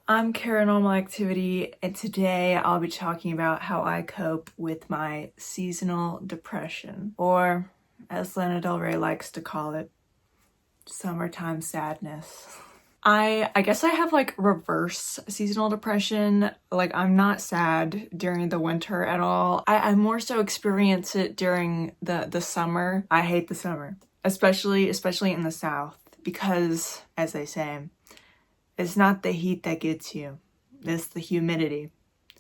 I'm Paranormal Activity, and today I'll be talking about how I cope with my seasonal depression, or as Lana Del Rey likes to call it, summertime sadness. I guess I have like reverse seasonal depression. Like I'm not sad during the winter at all. I more so experience it during the summer. I hate the summer, especially in the South, because as they say, it's not the heat that gets you, it's the humidity,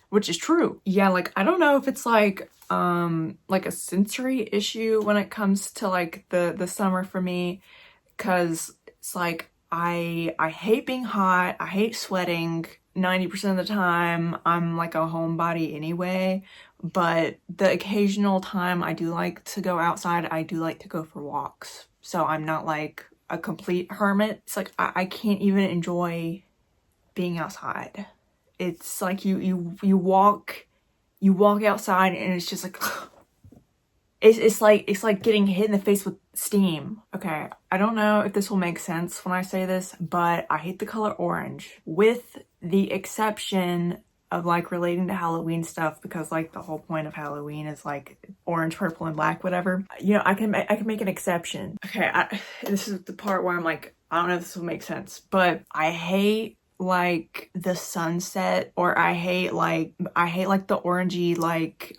which is true. Yeah, like I don't know if it's like a sensory issue when it comes to like the summer for me, because it's like I hate being hot, I hate sweating. 90% of the time I'm like a homebody anyway, but the occasional time I do like to go outside, I do like to go for walks. So I'm not like a complete hermit. It's like I can't even enjoy being outside. It's like you walk outside and it's just like it's like getting hit in the face with steam. Okay, I don't know if this will make sense when I say this, but I hate the color orange, with the exception of like relating to Halloween stuff, because like the whole point of Halloween is like orange, purple, and black, whatever. You know, I can make an exception. Okay, this is the part where I'm like, I don't know if this will make sense, but I hate like the sunset, or I hate like the orangey like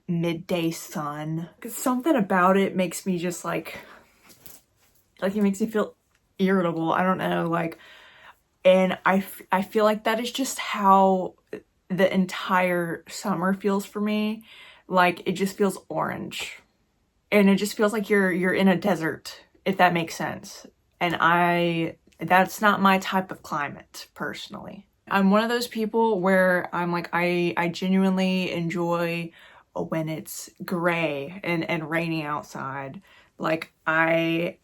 midday sun. 'Cause something about it makes me just like it makes me feel irritable. I don't know, like, and I feel like that is just how the entire summer feels for me. Like it just feels orange, and it just feels like you're in a desert, if that makes sense. And that's not my type of climate, personally. I'm one of those people where I'm like, I genuinely enjoy when it's gray and rainy outside. Like I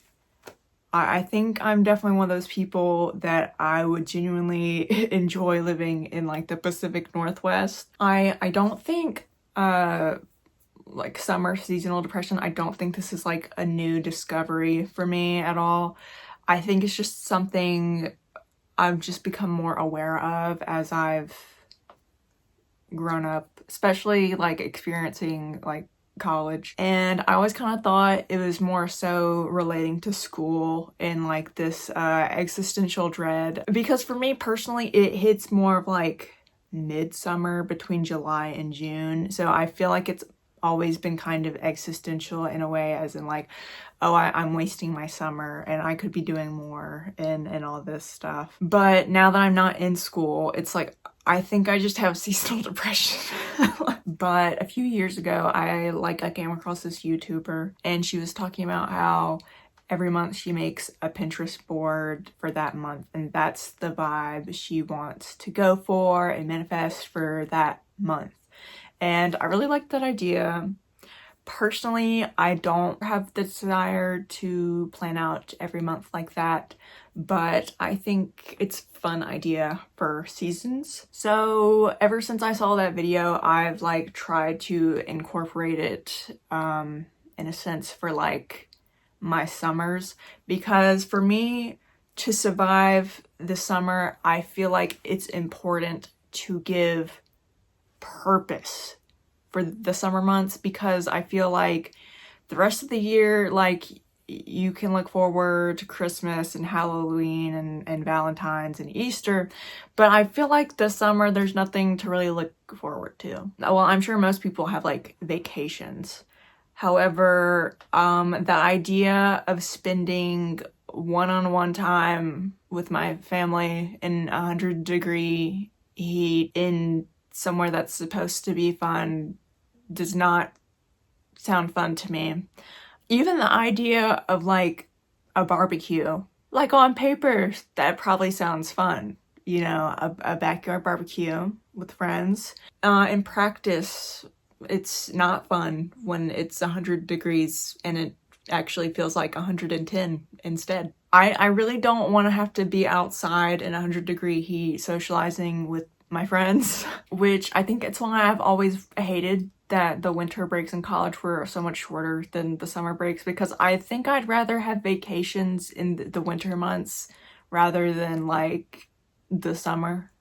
think I'm definitely one of those people that I would genuinely enjoy living in like the Pacific Northwest. I don't think like summer seasonal depression, I don't think this is like a new discovery for me at all. I think it's just something I've just become more aware of as I've grown up, especially like experiencing like college. And I always kind of thought it was more so relating to school and like this existential dread, because for me personally it hits more of like midsummer, between July and June. So I feel like it's always been kind of existential in a way, as in like, oh, I'm wasting my summer and I could be doing more and all this stuff. But now that I'm not in school, it's like I think I just have seasonal depression. But a few years ago, I came across this YouTuber, and she was talking about how every month she makes a Pinterest board for that month, and that's the vibe she wants to go for and manifest for that month. And I really like that idea. Personally, I don't have the desire to plan out every month like that, but I think it's a fun idea for seasons. So ever since I saw that video, I've like tried to incorporate it in a sense for like my summers, because for me to survive the summer, I feel like it's important to give purpose for the summer months, because I feel like the rest of the year, like you can look forward to Christmas and Halloween and Valentine's and Easter, but I feel like the summer there's nothing to really look forward to. Well, I'm sure most people have like vacations. However, the idea of spending one-on-one time with my family in 100-degree heat in somewhere that's supposed to be fun does not sound fun to me. Even the idea of like a barbecue, like on paper, that probably sounds fun. You know, a backyard barbecue with friends. In practice, it's not fun when it's 100 degrees and it actually feels like 110 instead. I really don't want to have to be outside in 100-degree heat socializing with my friends, which I think it's why I've always hated that the winter breaks in college were so much shorter than the summer breaks, because I think I'd rather have vacations in the winter months rather than like the summer.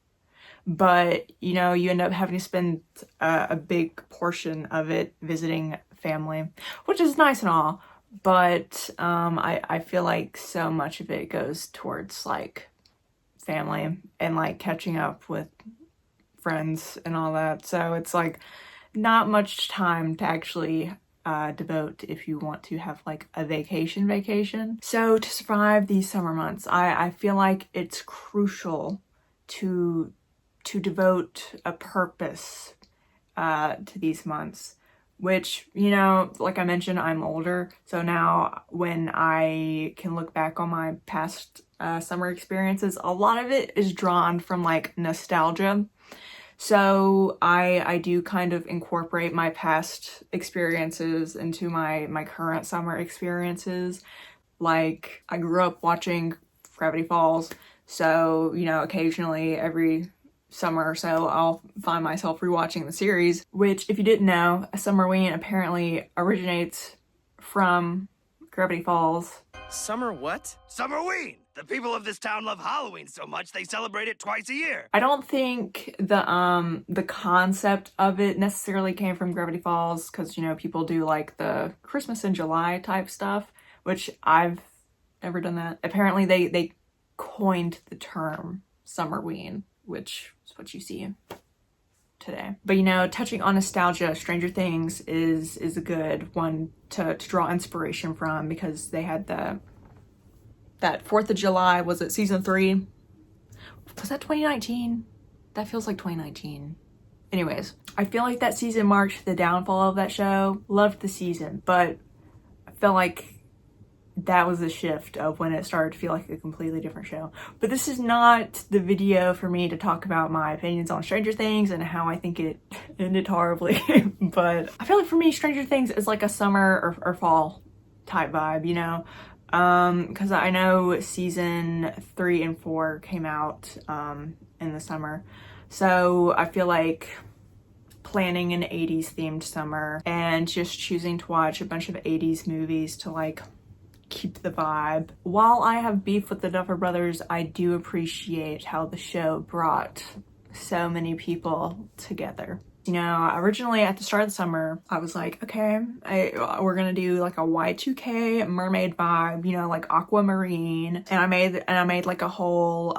but you know, you end up having to spend a big portion of it visiting family, which is nice and all, but I feel like so much of it goes towards like family and like catching up with friends and all that. So it's like not much time to actually devote if you want to have like a vacation. So to survive these summer months, I feel like it's crucial to devote a purpose to these months, which, you know, like I mentioned, I'm older, so now when I can look back on my past summer experiences, a lot of it is drawn from like nostalgia. So I do kind of incorporate my past experiences into my current summer experiences. Like, I grew up watching Gravity Falls, so, you know, occasionally every summer or so I'll find myself rewatching the series, which, if you didn't know, Summerween apparently originates from Gravity Falls. Summer what? Summerween! The people of this town love Halloween so much they celebrate it twice a year. I don't think the concept of it necessarily came from Gravity Falls, because, you know, people do like the Christmas in July type stuff, which I've never done that. Apparently they coined the term Summerween, which is what you see today. But, you know, touching on nostalgia, Stranger Things is a good one to draw inspiration from, because they had that 4th of July, was it season 3? Was that 2019? That feels like 2019. Anyways, I feel like that season marked the downfall of that show. Loved the season, but I felt like that was a shift of when it started to feel like a completely different show. But this is not the video for me to talk about my opinions on Stranger Things and how I think it ended horribly. But I feel like for me, Stranger Things is like a summer or fall type vibe, you know? Because I know season 3 and 4 came out in the summer, so I feel like planning an 80s themed summer and just choosing to watch a bunch of 80s movies to like keep the vibe. While I have beef with the Duffer Brothers, I do appreciate how the show brought so many people together. You know, originally at the start of the summer, I was like, okay, we're gonna do like a Y2K mermaid vibe, you know, like aquamarine. And I made like a whole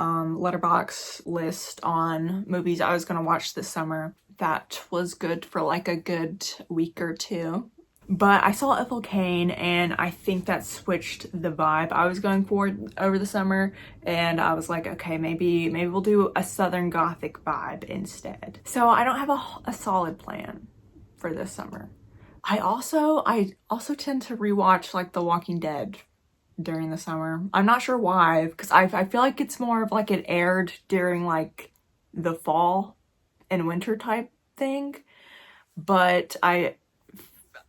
letterbox list on movies I was gonna watch this summer. That was good for like a good week or two. But I saw Ethel Cain, and I think that switched the vibe I was going for over the summer. And I was like, okay, maybe we'll do a Southern Gothic vibe instead. So I don't have a solid plan for this summer. I also tend to rewatch like The Walking Dead during the summer. I'm not sure why, because I feel like it's more of like it aired during like the fall and winter type thing. But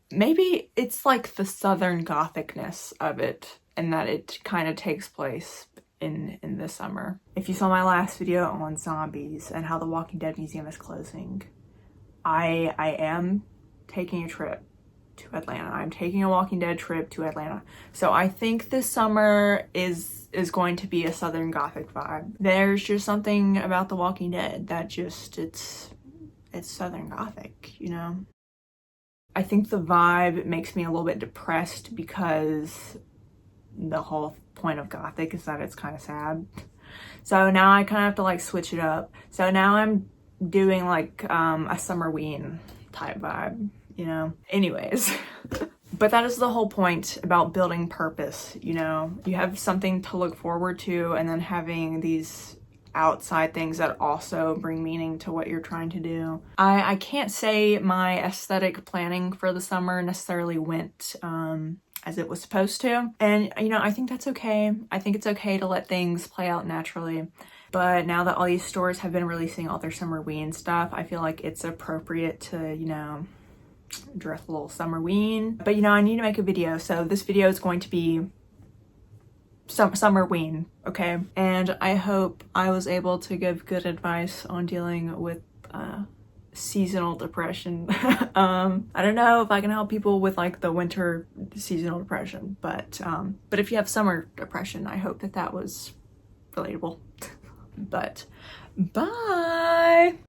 maybe it's like the Southern Gothicness of it, and that it kind of takes place in the summer. If you saw my last video on zombies and how the Walking Dead Museum is closing, I am taking a trip to Atlanta. I'm taking a Walking Dead trip to Atlanta. So I think this summer is going to be a Southern Gothic vibe. There's just something about the Walking Dead that just, it's Southern Gothic, you know? I think the vibe makes me a little bit depressed, because the whole point of Gothic is that it's kind of sad. So now I kind of have to like switch it up. So now I'm doing like a Summerween type vibe, you know? Anyways. But that is the whole point about building purpose, you know? You have something to look forward to, and then having these outside things that also bring meaning to what you're trying to do. I can't say my aesthetic planning for the summer necessarily went as it was supposed to. And, you know, I think that's okay. I think it's okay to let things play out naturally. But now that all these stores have been releasing all their Summerween stuff, I feel like it's appropriate to, you know, dress a little Summerween. But, you know, I need to make a video. So this video is going to be Summerween, okay? And I hope I was able to give good advice on dealing with seasonal depression. I don't know if I can help people with like the winter seasonal depression, but if you have summer depression, I hope that was relatable. But bye. Bye!